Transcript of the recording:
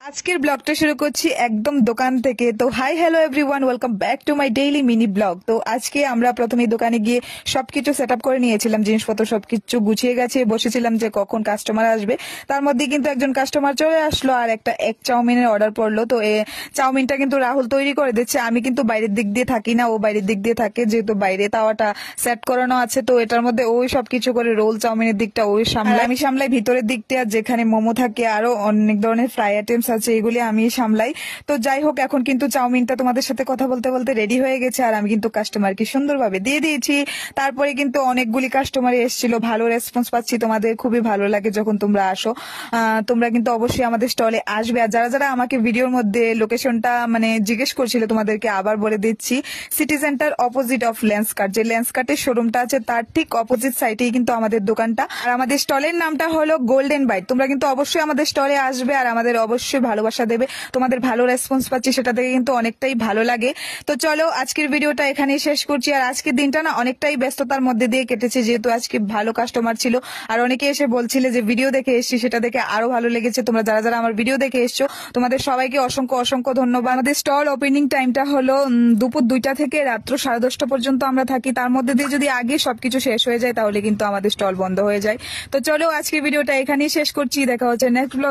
আজকের ব্লগটা শুরু করছি একদম দোকান থেকে। তো hi hello everyone, welcome back to my daily mini blog. তো আজকে আমরা প্রথমে দোকানে গিয়ে সবকিছু সেট আপ করে নিয়েছিলাম, জিনিসপত্র সবকিছু গুছিয়ে গেছে, বসেছিলাম যে কখন কাস্টমার আসবে। তার মধ্যে কিন্তু একজন কাস্টমার চলে আসলো আর একটা এগ চাউমিনের অর্ডার পড়লো। তো চাউমিনটা কিন্তু রাহুল তৈরি করে দিচ্ছে, আমি কিন্তু বাইরের দিক দিয়ে থাকি না, ও বাইরের দিক দিয়ে থাকে, যেহেতু বাইরে তাওয়াটা সেট করানো আছে। তো এটার মধ্যে ওই সবকিছু করে রোল চাউমিনের দিকটা ওই সামলায়, আমি সামলাই ভিতরের দিকটা, যেখানে মোমো থাকে আরো অনেক ধরনের ফ্রাই আইটেমস আছে, এগুলি আমি সামলাই। তো যাই হোক, এখন কিন্তু চাউমিনটা তোমাদের সাথে কথা বলতে বলতে রেডি হয়ে গেছে আর আমি কিন্তু কাস্টমারকে সুন্দরভাবে দিয়ে দিয়েছি। তারপরে কিন্তু অনেকগুলি কাস্টমার এসেছিল, ভালো রেসপন্স পাচ্ছি, তোমাদের খুবই ভালো লাগে যখন তোমরা আসো। তোমরা কিন্তু অবশ্যই আমাদের স্টলে আসবে। আর যারা যারা আমাকে ভিডিওর মধ্যে লোকেশনটা জিজ্ঞেস করছিল, তোমাদেরকে আবার বলে দিচ্ছি, city centre opposite of Lenskart, যে লেন্সকার্টের শোরুমটা আছে তার ঠিক অপোজিট সাইডেই কিন্তু আমাদের দোকানটা। আর আমাদের স্টলের নামটা হলো গোল্ডেন বাইট। তোমরা কিন্তু অবশ্যই আমাদের স্টলে আসবে আর আমাদের অবশ্যই ভালোবাসা দেবে। তোমাদের ভালো রেসপন্স পাচ্ছি, সেটা থেকে কিন্তু অনেকটাই ভালো লাগে। তো চলো আজকের ভিডিওটা এখানেই শেষ করছি। আর আজকের দিনটা অনেকটাই ব্যস্ততার মধ্যে দিয়ে কেটেছে, যেহেতু আজকে ভালো কাস্টমার ছিল। আর অনেকে এসে বলছিলে যে ভিডিও দেখে এসছি, সেটা দেখে আরো ভালো লেগেছে। তোমরা যারা যারা আমার ভিডিও দেখে এসছো, তোমাদের সবাইকে অসংখ্য অসংখ্য ধন্যবাদ। আমাদের স্টল ওপেনিং টাইমটা হলো দুপুর 2টা থেকে রাত্র 10:30 পর্যন্ত আমরা থাকি। তার মধ্যে দিয়ে যদি আগে সবকিছু শেষ হয়ে যায় তাহলে কিন্তু আমাদের স্টল বন্ধ হয়ে যায়। তো চলো আজকের ভিডিওটা এখানেই শেষ করছি, দেখা হচ্ছে নেক্সট ব্লগ।